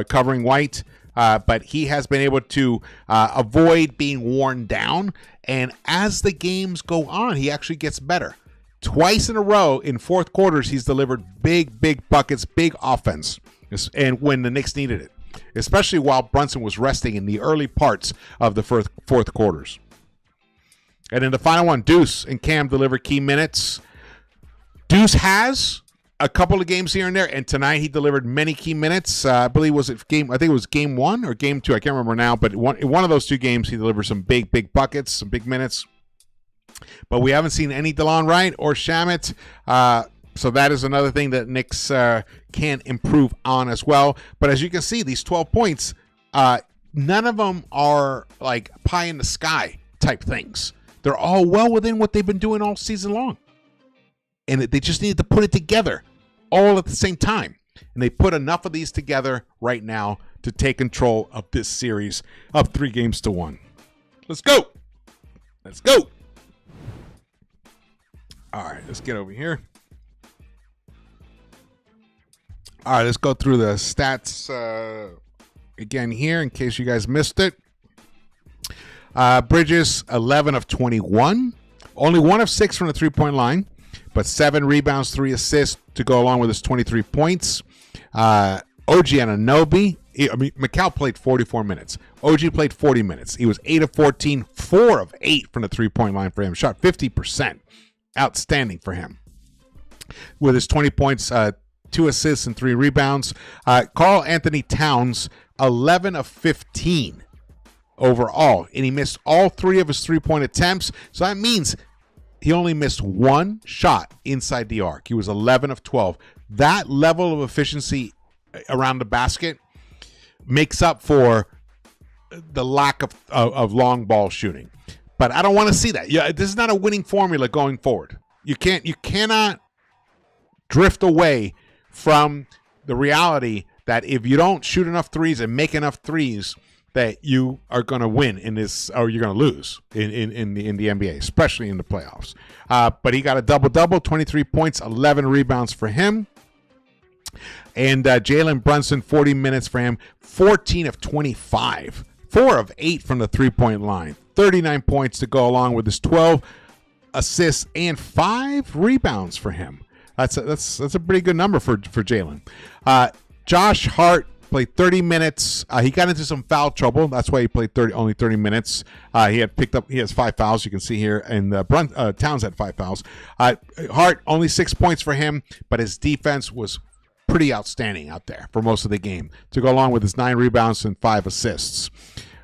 covering White. But he has been able to avoid being worn down. And as the games go on, he actually gets better. Twice in a row in fourth quarters, he's delivered big buckets, big offense. And when the Knicks needed it, especially while Brunson was resting in the early parts of the fourth quarters. And in the final one, Deuce and Cam deliver key minutes. Deuce has a couple of games here and there, and tonight he delivered many key minutes. I believe I think it was game 1 or game 2. I can't remember now, but in one of those 2 games, he delivered some big buckets, some big minutes. But we haven't seen any DeLon Wright or Shamet. So that is another thing that Knicks can improve on as well. But as you can see, these 12 points, none of them are like pie in the sky type things. They're all well within what they've been doing all season long. And they just needed to put it together all at the same time. And they put enough of these together right now to take control of this series of 3-1. Let's go. Let's go. All right, let's get over here. All right, let's go through the stats again here in case you guys missed it. Bridges, 11 of 21. Only 1 of 6 from the three-point line, but 7 rebounds, 3 assists to go along with his 23 points. OG Anunoby, Mikal played 44 minutes. OG played 40 minutes. He was 8 of 14, 4 of 8 from the three-point line for him. Shot 50%. Outstanding for him. With his 20 points, 2 assists and 3 rebounds. Karl Anthony Towns, 11 of 15 overall. And he missed all 3 of his three-point attempts. So that means he only missed 1 shot inside the arc. He was 11 of 12. That level of efficiency around the basket makes up for the lack of long ball shooting. But I don't want to see that. Yeah, this is not a winning formula going forward. You cannot drift away from the reality that if you don't shoot enough threes and make enough threes, that you are going to win in this, or you're going to lose in the NBA, especially in the playoffs. But he got a double-double, 23 points, 11 rebounds for him. And Jalen Brunson, 40 minutes for him, 14 of 25, 4 of 8 from the three-point line, 39 points to go along with his 12 assists and 5 rebounds for him. That's a pretty good number for Jalen. Josh Hart played 30 minutes. He got into some foul trouble. That's why he played only 30 minutes. He has 5 fouls, you can see here, and Towns had 5 fouls. Hart, only 6 points for him, but his defense was pretty outstanding out there for most of the game to go along with his 9 rebounds and 5 assists.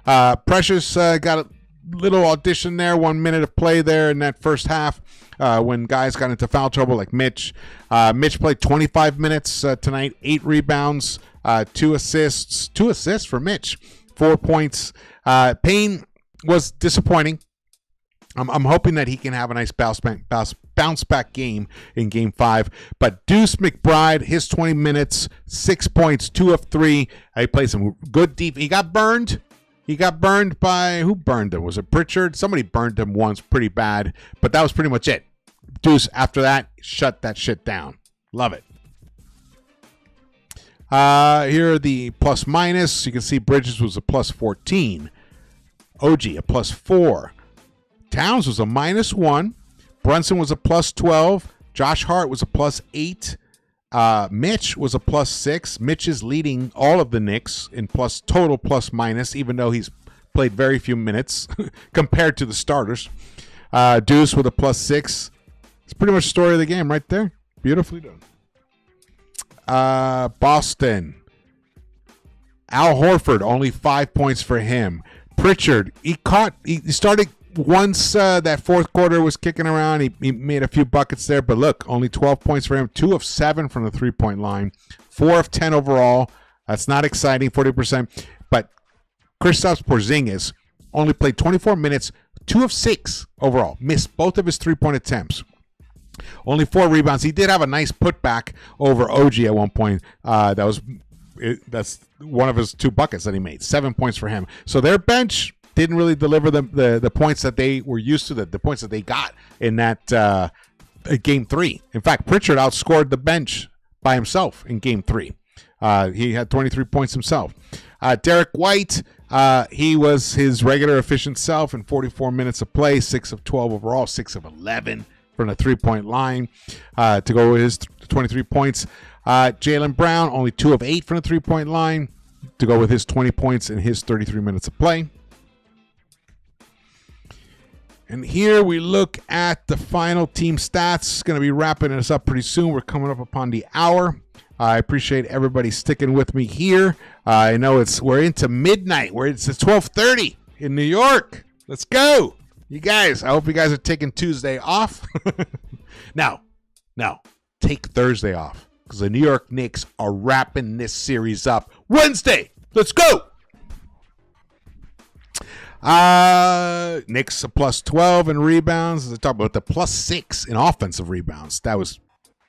Precious got a little audition there, 1 minute of play there in that first half when guys got into foul trouble like Mitch. Mitch played 25 minutes tonight, 8 rebounds, 2 assists. 2 assists for Mitch, 4 points. Payne was disappointing. I'm hoping that he can have a nice bounce back game in Game 5. But Deuce McBride, his 20 minutes, 6 points, 2 of 3. He played some good deep. He got burned. He got burned by, who burned him? Was it Pritchard? Somebody burned him once pretty bad, but that was pretty much it. Deuce, after that, shut that shit down. Love it. Here are the plus minus. You can see Bridges was a plus 14. OG, a plus 4. Towns was a minus 1. Brunson was a plus 12. Josh Hart was a plus 8. Mitch was a plus 6. Mitch is leading all of the Knicks in total plus minus, even though he's played very few minutes compared to the starters. Deuce with a plus 6. It's pretty much the story of the game right there. Beautifully done. Boston. Al Horford, only 5 points for him. Pritchard, he started once that fourth quarter was kicking around. He made a few buckets there, but look, only 12 points for him. 2 of 7 from the three-point line. 4 of 10 overall. That's not exciting, 40%. But Kristaps Porzingis only played 24 minutes, 2 of 6 overall. Missed both of his three-point attempts. Only 4 rebounds. He did have a nice putback over OG at one point. That's one of his 2 buckets that he made. 7 points for him. So their bench didn't really deliver the points that they were used to, the points that they got in that Game 3. In fact, Pritchard outscored the bench by himself in Game 3. He had 23 points himself. Derek White, he was his regular efficient self in 44 minutes of play, 6 of 12 overall, 6 of 11 from the three-point line to go with his 23 points. Jaylen Brown, only 2 of 8 from the three-point line to go with his 20 points in his 33 minutes of play. And here we look at the final team stats. Going to be wrapping us up pretty soon. We're coming up upon the hour. I appreciate everybody sticking with me here. I know we're into midnight. It's 12:30 in New York. Let's go. You guys, I hope you guys are taking Tuesday off. Now, take Thursday off because the New York Knicks are wrapping this series up Wednesday. Let's go. Knicks a plus 12 in rebounds. Let's talk about the plus 6 in offensive rebounds. That was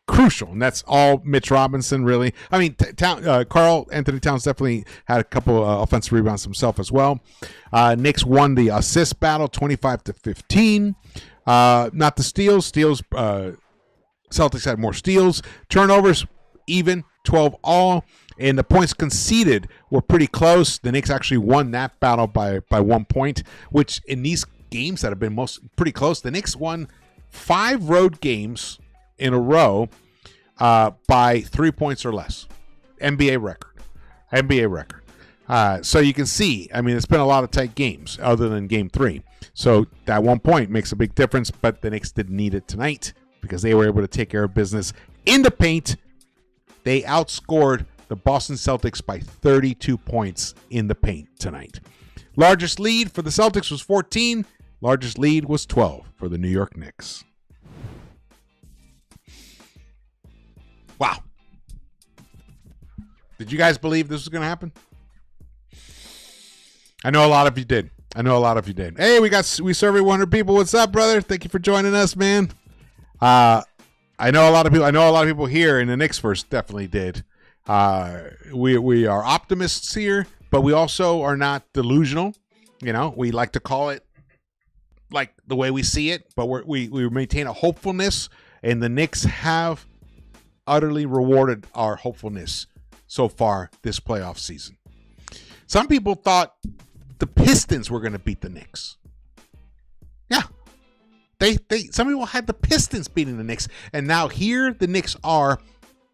crucial, and that's all Mitch Robinson, really. I mean, Karl Anthony Towns definitely had a couple offensive rebounds himself as well. Knicks won the assist battle 25-15. Not the steals. Celtics had more steals. Turnovers, even, 12 all. And the points conceded were pretty close. The Knicks actually won that battle by 1 point, which in these games that have been pretty close, the Knicks won 5 road games in a row by 3 points or less. NBA record. So you can see, I mean, it's been a lot of tight games other than game 3. So that 1 point makes a big difference, but the Knicks didn't need it tonight because they were able to take care of business in the paint. They outscored the Boston Celtics by 32 points in the paint tonight. Largest lead for the Celtics was 14. Largest lead was 12 for the New York Knicks. Wow. Did you guys believe this was going to happen? I know a lot of you did. Hey, we surveyed 100 people. What's up, brother? Thank you for joining us, man. I know a lot of people here in the Knicks-Verse definitely did. We are optimists here, but we also are not delusional. You know, we like to call it like the way we see it, but we maintain a hopefulness, and the Knicks have utterly rewarded our hopefulness so far this playoff season. Some people thought the Pistons were going to beat the Knicks. Yeah. Some people had the Pistons beating the Knicks, and now here the Knicks are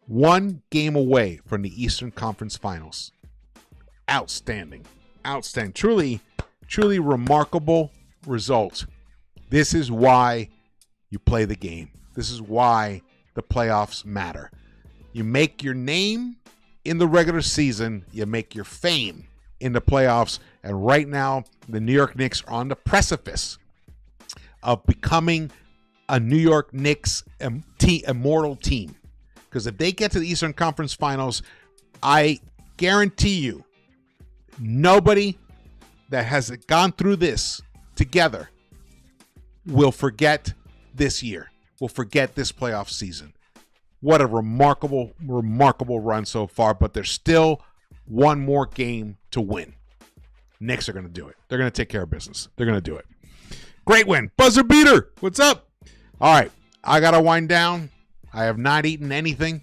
1 game away from the Eastern Conference Finals. Outstanding. Truly remarkable result. This is why you play the game. This is why the playoffs matter. You make your name in the regular season. You make your fame in the playoffs. And right now, the New York Knicks are on the precipice of becoming a New York Knicks immortal team. Because if they get to the Eastern Conference Finals, I guarantee you, nobody that has gone through this together will forget this year, will forget this playoff season. What a remarkable run so far, but there's still 1 more game to win. Knicks are going to do it. They're going to take care of business. They're going to do it. Great win. Buzzer beater. What's up? All right. I got to wind down. I have not eaten anything.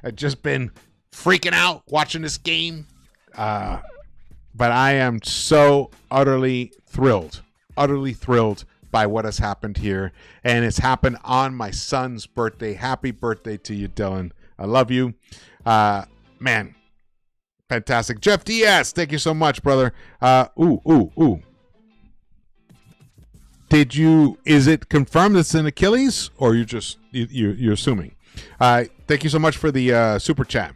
I've just been freaking out watching this game. But I am so utterly thrilled by what has happened here. And it's happened on my son's birthday. Happy birthday to you, Dylan. I love you. Man, fantastic. Jeff Diaz, thank you so much, brother. Is it confirmed it's an Achilles, or you're assuming? Thank you so much for the super chat.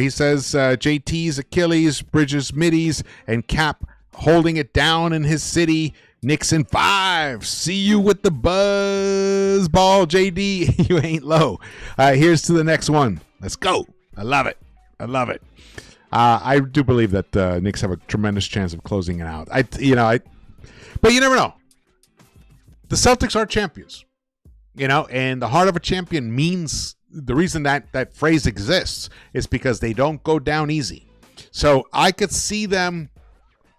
He says JT's Achilles, Bridges middies, and Cap holding it down in his city. Knicks in 5. See you with the buzz ball, JD. You ain't low. Here's to the next one. Let's go. I love it. I do believe that the Knicks have a tremendous chance of closing it out. But you never know. The Celtics are champions, and the heart of a champion means the reason that phrase exists is because they don't go down easy. So I could see them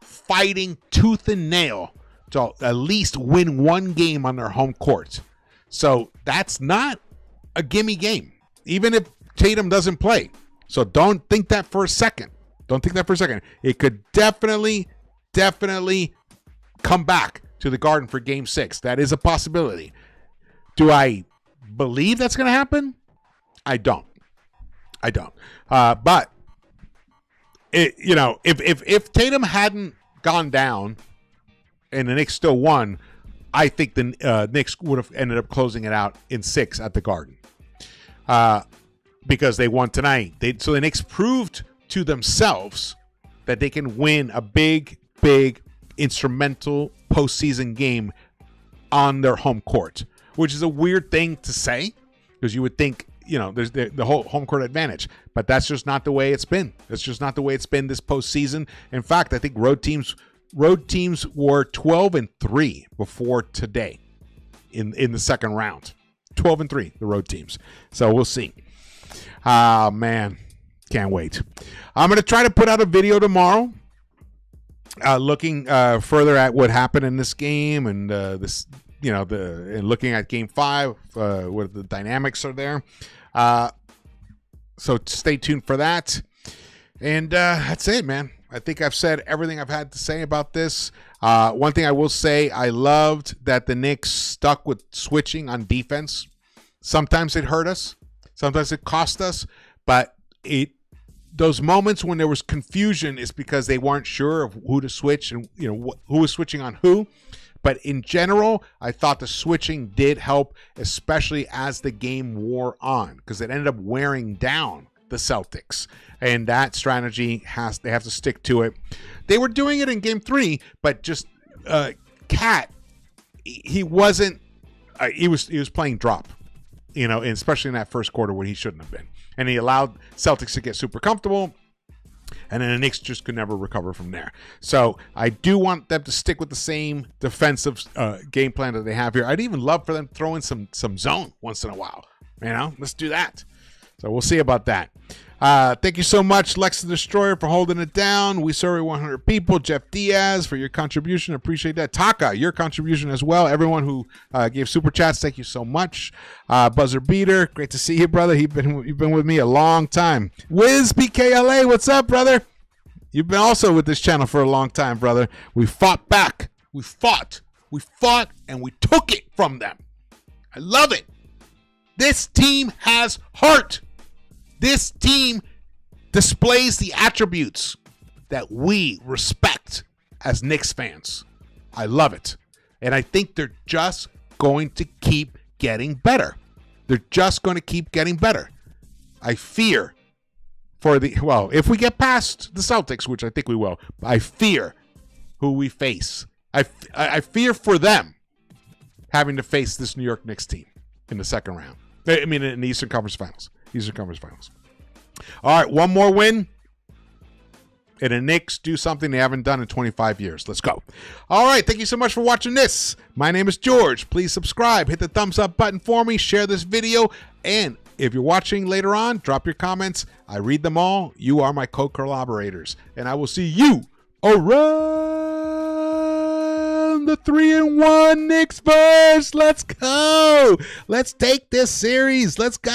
fighting tooth and nail to at least win 1 game on their home court. So that's not a gimme game, even if Tatum doesn't play. So don't think that for a second. It could definitely come back to the Garden for Game 6. That is a possibility. Do I believe that's going to happen? I don't. But if Tatum hadn't gone down and the Knicks still won, I think the Knicks would have ended up closing it out in 6 at the Garden. Because they won tonight. So the Knicks proved to themselves that they can win a big instrumental postseason game on their home court, which is a weird thing to say because you would think, there's the whole home court advantage, but that's just not the way it's been. That's just not the way it's been this postseason. In fact, I think road teams were 12-3 before today in the second round. 12-3, the road teams. So we'll see. Ah, man. Can't wait. I'm going to try to put out a video tomorrow looking further at what happened in this game and and looking at Game 5, what the dynamics are there. So stay tuned for that. And that's it, man. I think I've said everything I've had to say about this. One thing I will say, I loved that the Knicks stuck with switching on defense. Sometimes it hurt us. Sometimes it cost us. But those moments when there was confusion is because they weren't sure of who to switch and who was switching on who. But in general, I thought the switching did help, especially as the game wore on, because it ended up wearing down the Celtics. And that strategy they have to stick to it. They were doing it in Game 3, but just Cat, he wasn't. He was playing drop, and especially in that first quarter when he shouldn't have been. And he allowed Celtics to get super comfortable, and then the Knicks just could never recover from there. So I do want them to stick with the same defensive game plan that they have here. I'd even love for them to throw in some zone once in a while. Let's do that. So we'll see about that. Thank you so much, Lex the Destroyer, for holding it down. We survey 100 people. Jeff Diaz for your contribution. Appreciate that. Taka, your contribution as well. Everyone who gave super chats, thank you so much. Buzzer Beater, great to see you, brother. You've been with me a long time. Wiz BKLA, what's up, brother? You've been also with this channel for a long time, brother. We fought back. We fought, and we took it from them. I love it. This team has heart. This team displays the attributes that we respect as Knicks fans. I love it. And I think they're just going to keep getting better. They're just going to keep getting better. I fear if we get past the Celtics, which I think we will, I fear who we face. I fear for them having to face this New York Knicks team in the second round. In the Eastern Conference Finals. All right, one more win. And the Knicks do something they haven't done in 25 years. Let's go. All right, thank you so much for watching this. My name is George. Please subscribe. Hit the thumbs up button for me. Share this video. And if you're watching later on, drop your comments. I read them all. You are my co-collaborators. And I will see you around the 3-1 Knicks-Verse. Let's go. Let's take this series. Let's go.